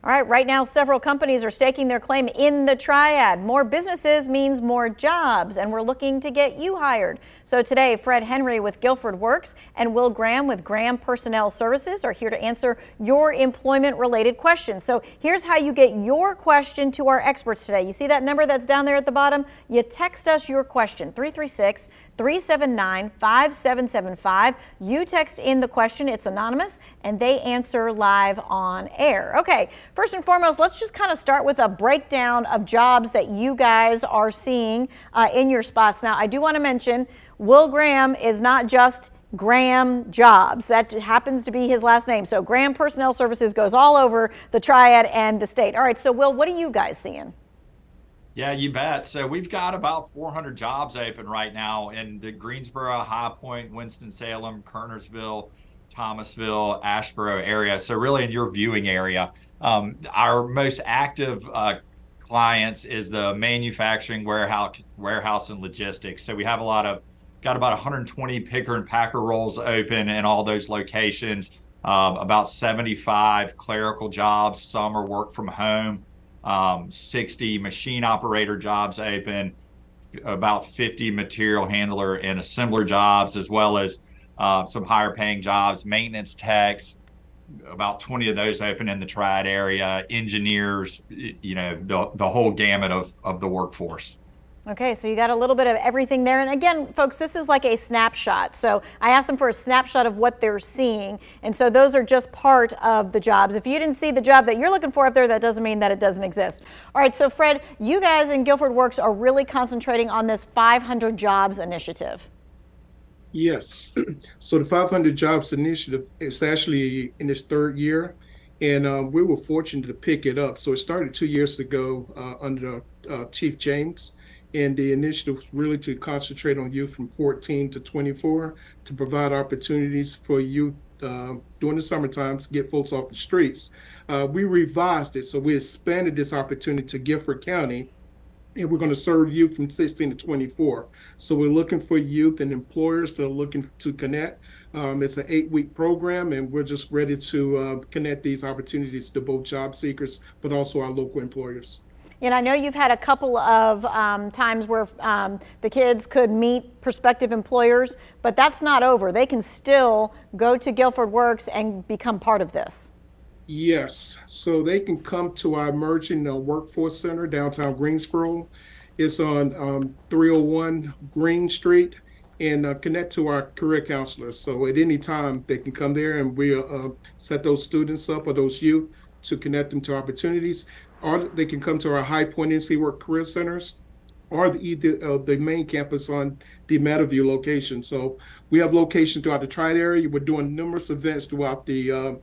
All right, right now several companies are staking their claim in the Triad. More businesses means more jobs, and we're looking to get you hired. So today, Fred Henry with Guilford Works and Will Graham with Graham Personnel Services are here to answer your employment-related questions. So here's how you get your question to our experts today. You see that number that's down there at the bottom? You text us your question, 336-379-5775. You text in the question, it's anonymous, and they answer live on air. Okay. First and foremost, let's just kind of start with a breakdown of jobs that you guys are seeing in your spots. Now, I do want to mention Will Graham is not just Graham Jobs. That happens to be his last name. So Graham Personnel Services goes all over the Triad and the state. All right, so Will, what are you guys seeing? Yeah, you bet. So we've got about 400 jobs open right now in the Greensboro, High Point, Winston-Salem, Kernersville, Thomasville, Asheboro area. So really in your viewing area. Our most active clients is the manufacturing, warehouse and logistics. So we have got about 120 picker and packer roles open in all those locations, about 75 clerical jobs. Some are work from home, 60 machine operator jobs open, about 50 material handler and assembler jobs, as well as some higher paying jobs, maintenance techs, about 20 of those open in the Triad area, engineers, the whole gamut of the workforce. Okay, so you got a little bit of everything there. And again, folks, this is like a snapshot. So I asked them for a snapshot of what they're seeing. And so those are just part of the jobs. If you didn't see the job that you're looking for up there, that doesn't mean that it doesn't exist. All right, so Fred, you guys in Guilford Works are really concentrating on this 500 jobs initiative. Yes. So the 500 Jobs Initiative is actually in its third year, and we were fortunate to pick it up. So it started 2 years ago under Chief James, and the initiative was really to concentrate on youth from 14 to 24 to provide opportunities for youth during the summertime to get folks off the streets. We revised it, so we expanded this opportunity to Guilford County, and we're going to serve youth from 16 to 24. So we're looking for youth and employers that are looking to connect. It's an 8-week program, and we're just ready to connect these opportunities to both job seekers, but also our local employers. And I know you've had a couple of times where the kids could meet prospective employers, but that's not over. They can still go to Guilford Works and become part of this. Yes, so they can come to our emerging workforce center downtown Greensboro. It's on 301 Green Street, and connect to our career counselors. So at any time they can come there, and we'll set those students up or those youth to connect them to opportunities. Or they can come to our High Point NC Work Career Centers, or the main campus on the Matterview location. So we have locations throughout the Triad area. We're doing numerous events throughout the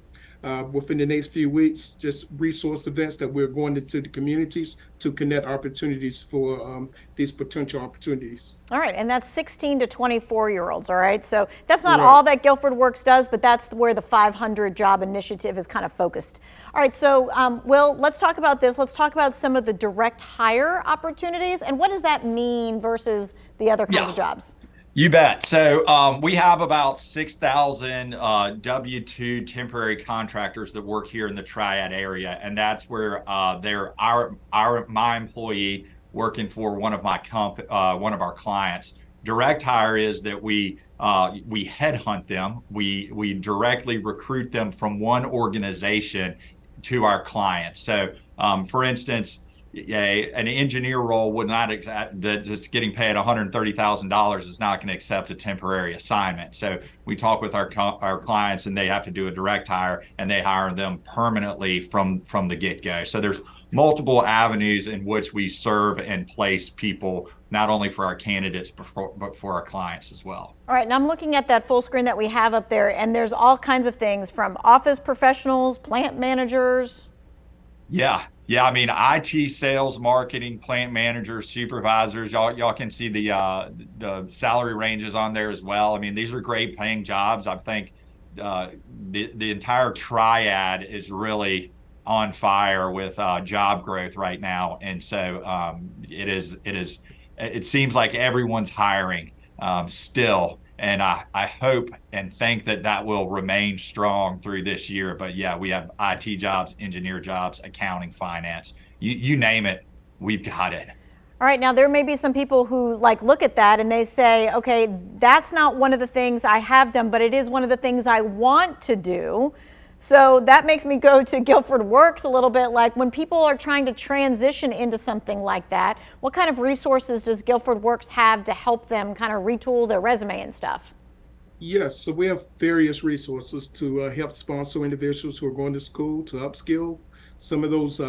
within the next few weeks, just resource events that we're going into the communities to connect opportunities for these potential opportunities. All right, and that's 16 to 24-year-olds, all right? So that's not all that Guilford Works does, but that's where the 500 job initiative is kind of focused. All right, so Will, let's talk about this. Let's talk about some of the direct hire opportunities, and what does that mean versus the other kinds of jobs? You bet. So we have about 6,000 W-2 temporary contractors that work here in the Triad area, and that's where they're my employee working for one of our clients. Direct hire is that we headhunt them. We directly recruit them from one organization to our clients. So, for instance, an engineer role would not that's getting paid $130,000 is not going to accept a temporary assignment. So we talk with our clients, and they have to do a direct hire, and they hire them permanently from the get-go. So there's multiple avenues in which we serve and place people, not only for our candidates but for our clients as well. All right, now I'm looking at that full screen that we have up there, and there's all kinds of things from office professionals, plant managers. Yeah, I mean, IT, sales, marketing, plant managers, supervisors, y'all can see the salary ranges on there as well. I mean, these are great paying jobs. I think the entire Triad is really on fire with job growth right now. And so it seems like everyone's hiring still. And I hope and think that that will remain strong through this year. But yeah, we have IT jobs, engineer jobs, accounting, finance, you name it, we've got it. All right, now there may be some people who like look at that and they say, okay, that's not one of the things I have done, but it is one of the things I want to do. So that makes me go to Guilford Works a little bit. Like when people are trying to transition into something like that, what kind of resources does Guilford Works have to help them kind of retool their resume and stuff? Yes, so we have various resources to help sponsor individuals who are going to school to upskill some of those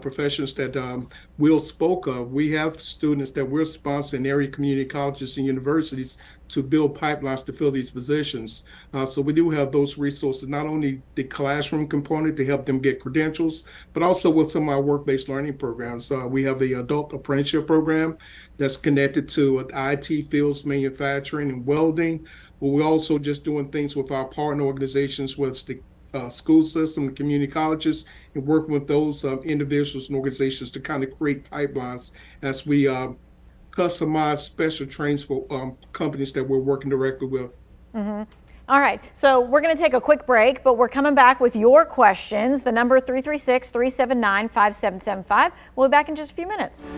professions that Will spoke of. We have students that we're sponsoring area community colleges and universities to build pipelines to fill these positions. So we do have those resources, not only the classroom component to help them get credentials, but also with some of our work-based learning programs. We have the adult apprenticeship program that's connected to IT fields, manufacturing, and welding. But we're also just doing things with our partner organizations, whether it's the school system, the community colleges, and working with those individuals and organizations to kind of create pipelines as we customize special trains for companies that we're working directly with. Mm-hmm. All right, so we're going to take a quick break, but we're coming back with your questions. The number 336-379-5775. We'll be back in just a few minutes.